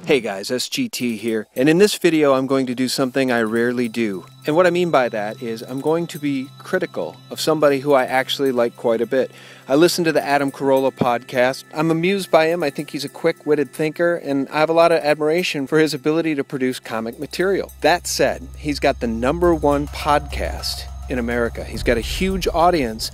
Hey guys, SGT here, and in this video I'm going to do something I rarely do. And what I mean by that is I'm going to be critical of somebody who I actually like quite a bit. I listen to the Adam Carolla podcast. I'm amused by him. I think he's a quick-witted thinker, and I have a lot of admiration for his ability to produce comic material. That said, he's got the #1 podcast in America. He's got a huge audience,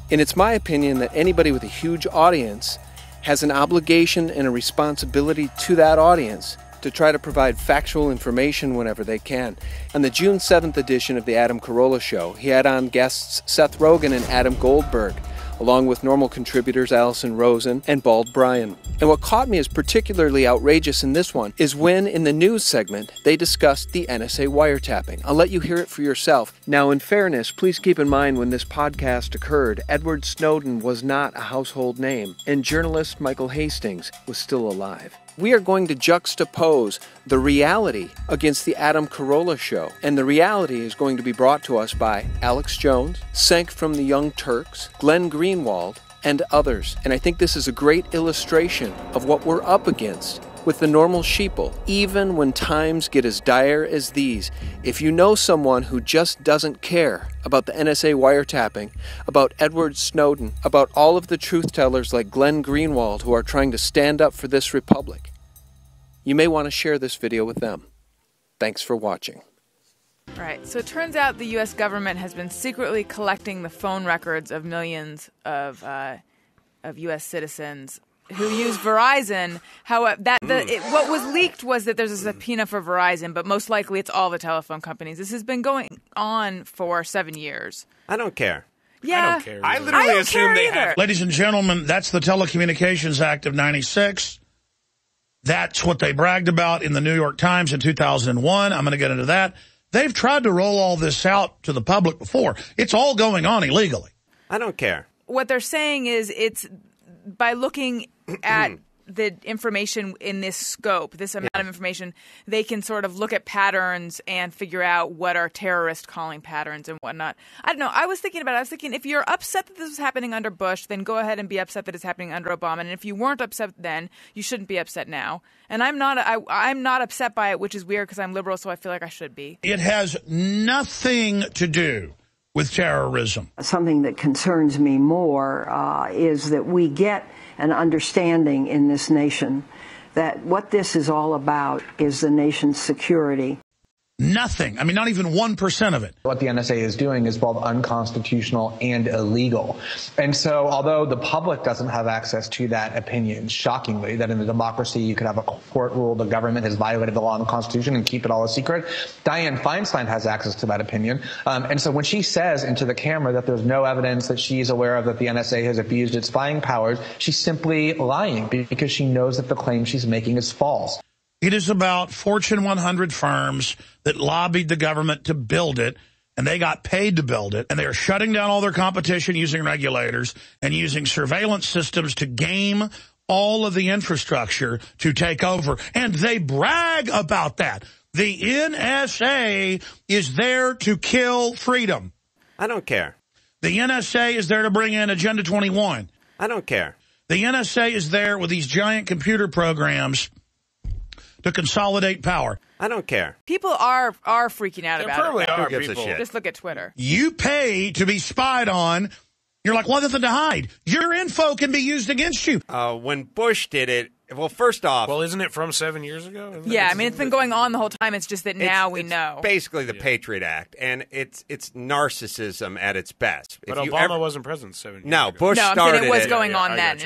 and it's my opinion that anybody with a huge audience has an obligation and a responsibility to that audience to try to provide factual information whenever they can. On the June 7th edition of the Adam Carolla Show, he had on guests Seth Rogen and Adam Goldberg, along with normal contributors Allison Rosen and Bald Bryan. And what caught me as particularly outrageous in this one is when, in the news segment, they discussed the NSA wiretapping. I'll let you hear it for yourself. Now, in fairness, please keep in mind when this podcast occurred, Edward Snowden was not a household name, and journalist Michael Hastings was still alive. We are going to juxtapose the reality against the Adam Carolla Show, and the reality is going to be brought to us by Alex Jones, Cenk from the Young Turks, Glenn Greenwald, and others. And I think this is a great illustration of what we're up against with the normal sheeple. Even when times get as dire as these, if you know someone who just doesn't care about the NSA wiretapping, about Edward Snowden, about all of the truth tellers like Glenn Greenwald who are trying to stand up for this republic, you may want to share this video with them. Thanks for watching. Right. So it turns out the U.S. government has been secretly collecting the phone records of millions of U.S. citizens who use Verizon. However, what was leaked was that there's a subpoena for Verizon, but most likely it's all the telephone companies. This has been going on for 7 years. I don't care. Yeah. I don't care. I literally assume they have. Ladies and gentlemen, that's the Telecommunications Act of '96. That's what they bragged about in the New York Times in 2001. I'm going to get into that. They've tried to roll all this out to the public before. It's all going on illegally. I don't care. What they're saying is it's by looking at the information in this scope, this amount of information, they can sort of look at patterns and figure out what are terrorist calling patterns and whatnot. I don't know. I was thinking if you're upset that this was happening under Bush, then go ahead and be upset that it's happening under Obama. And if you weren't upset then, you shouldn't be upset now. And I'm not upset by it, which is weird because I'm liberal, so I feel like I should be. It has nothing to do with terrorism. Something that concerns me more is that we get an understanding in this nation that what this is all about is the nation's security. Nothing. I mean, not even 1% of it. What the NSA is doing is both unconstitutional and illegal. And so although the public doesn't have access to that opinion, shockingly, that in a democracy you could have a court rule the government has violated the law and the Constitution and keep it all a secret, Dianne Feinstein has access to that opinion. And so when she says into the camera that there's no evidence that she's aware of that the NSA has abused its spying powers, she's simply lying because she knows that the claim she's making is false. It is about Fortune 100 firms that lobbied the government to build it, and they got paid to build it, and they are shutting down all their competition using regulators and using surveillance systems to game all of the infrastructure to take over. And they brag about that. The NSA is there to kill freedom. I don't care. The NSA is there to bring in Agenda 21. I don't care. The NSA is there with these giant computer programs to consolidate power. I don't care. People are freaking out There about probably it. are Who gives a people. shit? Just look at Twitter. You pay to be spied on. You're like, well, nothing to hide. Your info can be used against you. When Bush did it, well, first off... Well, isn't it from 7 years ago? Yeah, I mean, it's been going on the whole time. It's just that now we know. Basically the Patriot Act, and it's narcissism at its best. But Obama wasn't president 7 years ago. No, Bush I'm started saying it was it. going on then.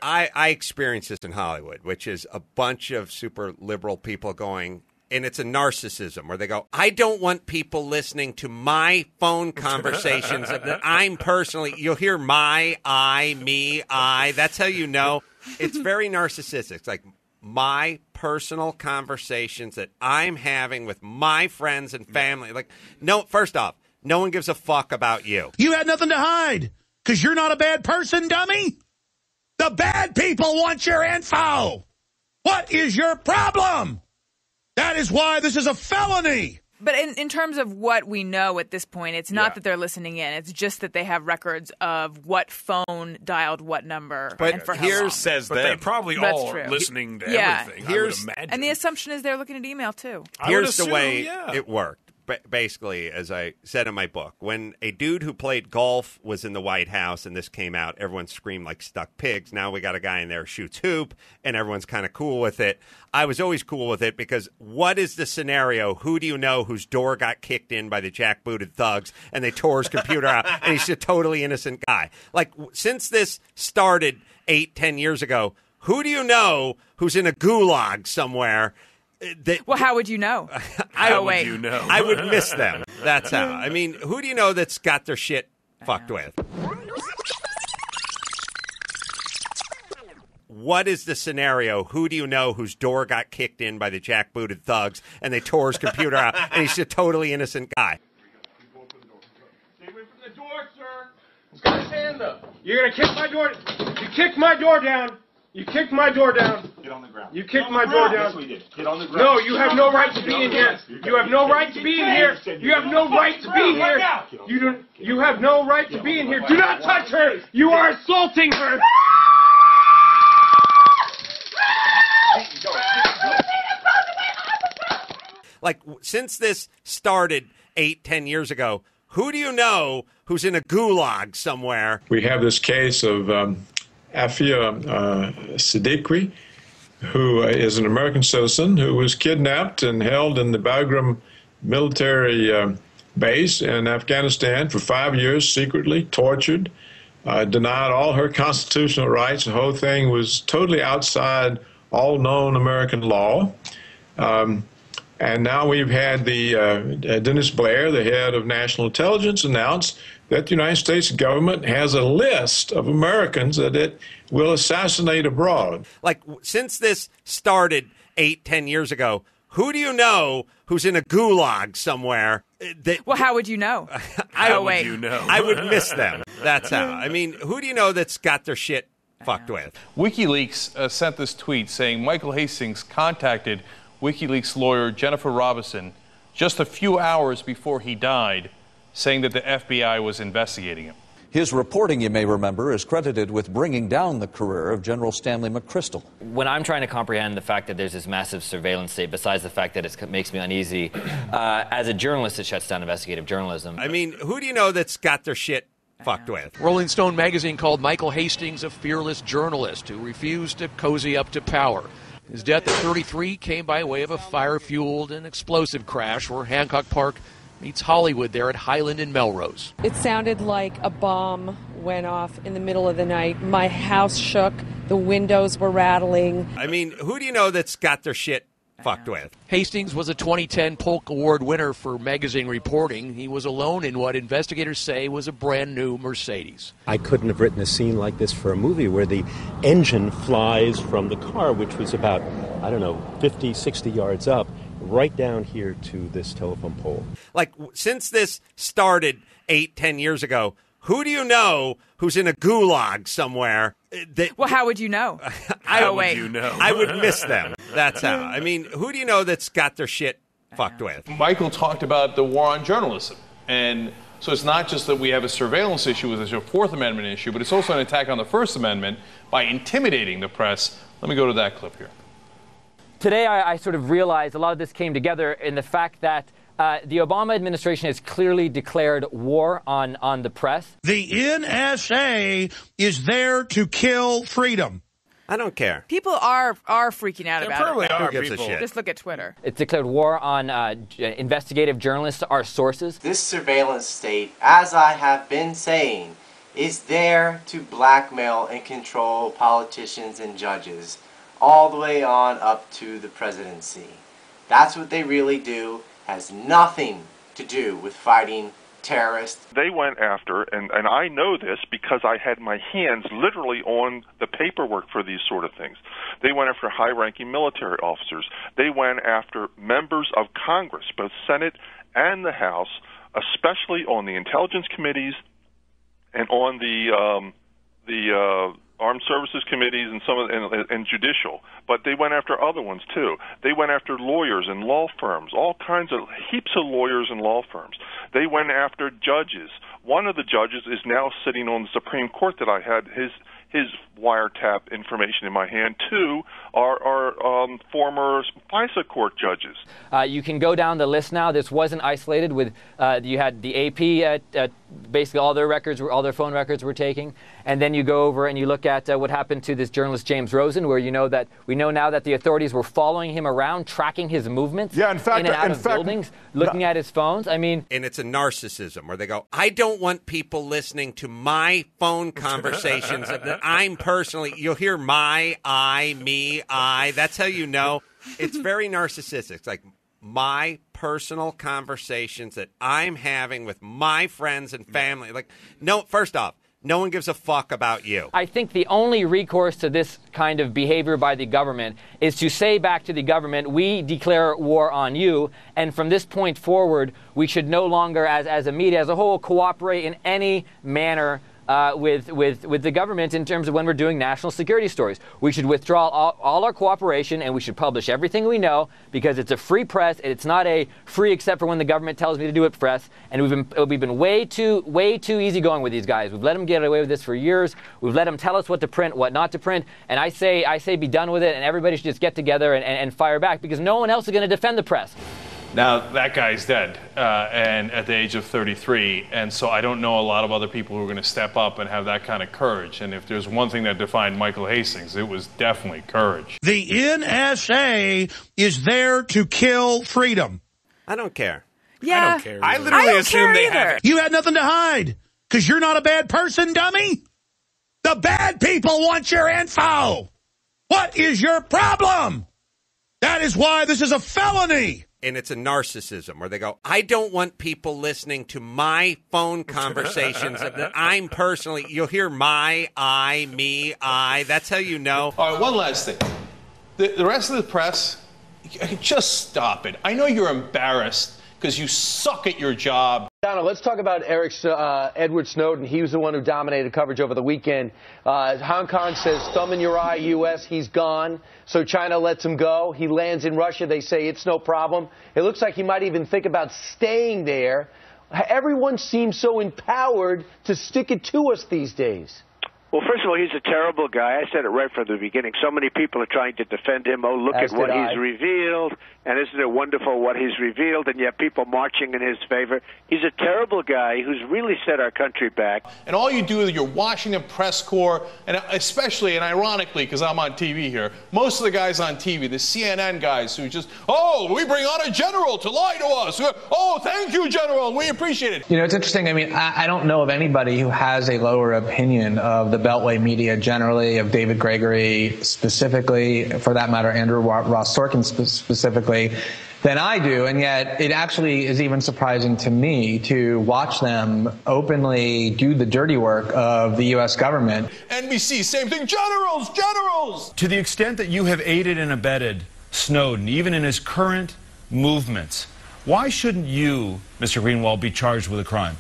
I experienced this in Hollywood, which is a bunch of super liberal people going... And it's a narcissism where they go, I don't want people listening to my phone conversations that I'm personally, you'll hear my, I, me, I. That's how you know. It's very narcissistic. It's like my personal conversations that I'm having with my friends and family. Like, no, first off, no one gives a fuck about you. You had nothing to hide because you're not a bad person, dummy. The bad people want your info. What is your problem? That is why this is a felony. But in terms of what we know at this point, it's not that they're listening in. It's just that they have records of what phone dialed what number and for how long. Says but they probably all are listening to everything, I would imagine. And the assumption is they're looking at email, too. Here's the way it worked. Basically, as I said in my book, when a dude who played golf was in the White House and this came out, everyone screamed like stuck pigs. Now we got a guy in there who shoots hoop, and everyone's kind of cool with it. I was always cool with it because what is the scenario? Who do you know whose door got kicked in by the jackbooted thugs and they tore his computer out, and he's a totally innocent guy? Like, since this started 8-10 years ago, who do you know who's in a gulag somewhere? Well, how would you know? How would you know? I would miss them. That's how. I mean, who do you know that's got their shit fucked with? What is the scenario? Who do you know whose door got kicked in by the jackbooted thugs and they tore his computer out, and he's a totally innocent guy? Stay away from the door, sir. He's got his hand up. You're going to kick my door. You kicked my door down. You kicked my door down. Get on the ground. You kicked my door down. Yes, we did. Get on the ground. No, you have no right to be in here. You have no right to be in here. You have no right to be here. You have no right to be in here. Do not touch her. You are assaulting her. Like, since this started 8-10 years ago, who do you know who's in a gulag somewhere? We have this case of Afia Siddiqui, who is an American citizen who was kidnapped and held in the Bagram military base in Afghanistan for 5 years, secretly tortured, denied all her constitutional rights. The whole thing was totally outside all known American law. And now we've had the Dennis Blair, the head of national intelligence, announce that the United States government has a list of Americans that it will assassinate abroad. Like, since this started 8-10 years ago, who do you know who's in a gulag somewhere? Well, how would you know? How would you know? I would miss them. That's how. I mean, who do you know that's got their shit fucked with? WikiLeaks sent this tweet saying Michael Hastings contacted WikiLeaks lawyer Jennifer Robinson just a few hours before he died, saying that the FBI was investigating him. His reporting, you may remember, is credited with bringing down the career of General Stanley McChrystal. When I'm trying to comprehend the fact that there's this massive surveillance state, besides the fact that it makes me uneasy, as a journalist, it shuts down investigative journalism. I mean, who do you know that's got their shit fucked with? Rolling Stone magazine called Michael Hastings a fearless journalist who refused to cozy up to power. His death at 33 came by way of a fire-fueled and explosive crash where Hancock Park meets Hollywood there at Highland and Melrose. It sounded like a bomb went off in the middle of the night. My house shook. The windows were rattling. I mean, who do you know that's got their shit fucked with? Hastings was a 2010 Polk Award winner for magazine reporting. He was alone in what investigators say was a brand new Mercedes. I couldn't have written a scene like this for a movie where the engine flies from the car, which was about, 50, 60 yards up, right down here to this telephone pole. Like, since this started 8-10 years ago, who do you know who's in a gulag somewhere? Well, how would you know? How would you know? I would miss them. That's how. I mean, who do you know that's got their shit fucked with? Michael talked about the war on journalism. And so it's not just that we have a surveillance issue with a Fourth Amendment issue, but it's also an attack on the First Amendment by intimidating the press. Let me go to that clip here. Today, I sort of realized a lot of this came together in the fact that the Obama administration has clearly declared war on the press. The NSA is there to kill freedom. I don't care. People are freaking out about probably it. are Who gives a people. shit? Just look at Twitter. It's declared war on investigative journalists, our sources. This surveillance state, as I have been saying, is there to blackmail and control politicians and judges all the way on up to the presidency. That's what they really do. Has nothing to do with fighting terrorists. They went after, and I know this because I had my hands literally on the paperwork for these sort of things. They went after high-ranking military officers. They went after members of Congress, both Senate and the House, especially on the intelligence committees and on the armed services committees and and judicial, but they went after other ones too. They went after lawyers and law firms, all kinds of heaps of lawyers and law firms. They went after judges. One of the judges is now sitting on the Supreme Court that I had his wiretap information in my hand. Two are former FISA court judges. You can go down the list now. This wasn't isolated. With you had the AP basically all their records, all their phone records were taking, and then you go over and you look at what happened to this journalist James Rosen, where we know now that the authorities were following him around, tracking his movements in and out of buildings, looking at his phones. I mean, and it's a narcissism where they go, I don't want people listening to my phone conversations that I'm personally. You'll hear my, I, me, I. That's how you know. It's very narcissistic. It's like my personal conversations that I'm having with my friends and family. Like, no, first off, no one gives a fuck about you. I think the only recourse to this kind of behavior by the government is to say back to the government, we declare war on you, and from this point forward, we should no longer, as a media as a whole, cooperate in any manner with the government in terms of when we're doing national security stories. We should withdraw all our cooperation, and we should publish everything we know, because it's a free press. It's not a free except for when the government tells me to do it press. And we've been way too easygoing with these guys. We've let them get away with this for years. We've let them tell us what to print, what not to print. And I say be done with it, and everybody should just get together and fire back, because no one else is going to defend the press. Now, that guy's dead, and at the age of 33, and so I don't know a lot of other people who are going to step up and have that kind of courage. And if there's one thing that defined Michael Hastings, it was definitely courage. The NSA is there to kill freedom. I don't care. Yeah. I don't care. I literally assume they have it. You had nothing to hide, because you're not a bad person, dummy. The bad people want your info. What is your problem? That is why this is a felony. And it's a narcissism where they go, I don't want people listening to my phone conversations that I'm personally. You'll hear my, I, me, I. That's how you know. All right, one last thing. The rest of the press, just stop it. I know you're embarrassed because you suck at your job. Donald, let's talk about Edward Snowden. He was the one who dominated coverage over the weekend. Hong Kong says, thumb in your eye, U.S., he's gone. So China lets him go. He lands in Russia. They say it's no problem. It looks like he might even think about staying there. Everyone seems so empowered to stick it to us these days. Well, first of all, he's a terrible guy. I said it right from the beginning. So many people are trying to defend him. Oh, look at what he's revealed. And isn't it wonderful what he's revealed? And yet people marching in his favor. He's a terrible guy who's really set our country back. And all you do is your Washington press corps, and especially, and ironically, because I'm on TV here, most of the guys on TV, the CNN guys who just, oh, we bring on a general to lie to us. Oh, thank you, General. We appreciate it. You know, it's interesting. I mean, I don't know of anybody who has a lower opinion of the Beltway media generally, of David Gregory specifically, for that matter, Andrew Ross Sorkin specifically, than I do. And yet it actually is even surprising to me to watch them openly do the dirty work of the U.S. government. NBC, same thing. Generals, generals! To the extent that you have aided and abetted Snowden, even in his current movements, why shouldn't you, Mr. Greenwald, be charged with a crime?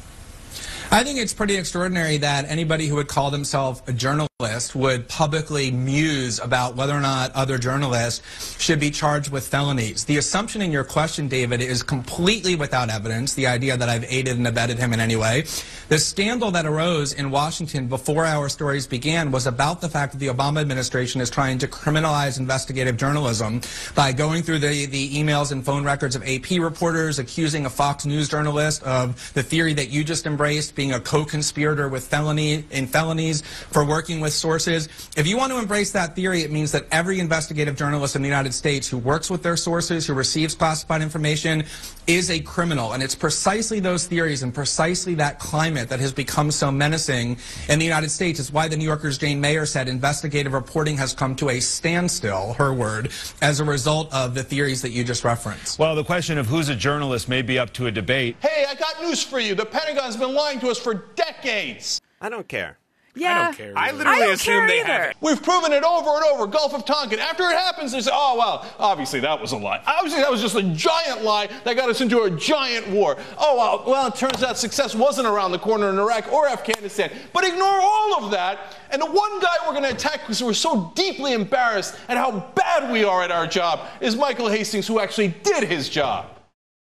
I think it's pretty extraordinary that anybody who would call themselves a journalist would publicly muse about whether or not other journalists should be charged with felonies. The assumption in your question, David, is completely without evidence, the idea that I've aided and abetted him in any way. The scandal that arose in Washington before our stories began was about the fact that the Obama administration is trying to criminalize investigative journalism by going through the emails and phone records of AP reporters, accusing a Fox News journalist of the theory that you just embraced, being a co-conspirator with felonies for working with sources. If you want to embrace that theory, it means that every investigative journalist in the United States who works with their sources, who receives classified information, is a criminal. And it's precisely those theories and precisely that climate that has become so menacing in the United States. It's why the New Yorker's Jane Mayer said investigative reporting has come to a standstill, her word, as a result of the theories that you just referenced. Well, the question of who's a journalist may be up to a debate. Hey, I got news for you. The Pentagon's been lying to us for decades. I don't care. Yeah. I don't care. I don't care either. We've proven it over and over. Gulf of Tonkin. After it happens, they say, oh, well, obviously that was a lie. Obviously that was just a giant lie that got us into a giant war. Oh, well, it turns out success wasn't around the corner in Iraq or Afghanistan. But ignore all of that. And the one guy we're going to attack because we're so deeply embarrassed at how bad we are at our job is Michael Hastings, who actually did his job.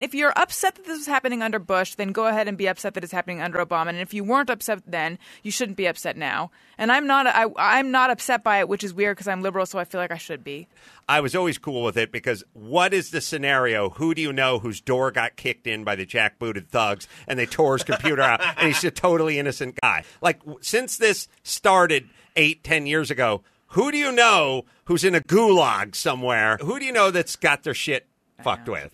If you're upset that this was happening under Bush, then go ahead and be upset that it's happening under Obama. And if you weren't upset then, you shouldn't be upset now. And I'm not upset by it, which is weird because I'm liberal, so I feel like I should be. I was always cool with it because what is the scenario? Who do you know whose door got kicked in by the jackbooted thugs and they tore his computer out and he's a totally innocent guy? Like, since this started 8-10 years ago, who do you know who's in a gulag somewhere? Who do you know that's got their shit fucked with?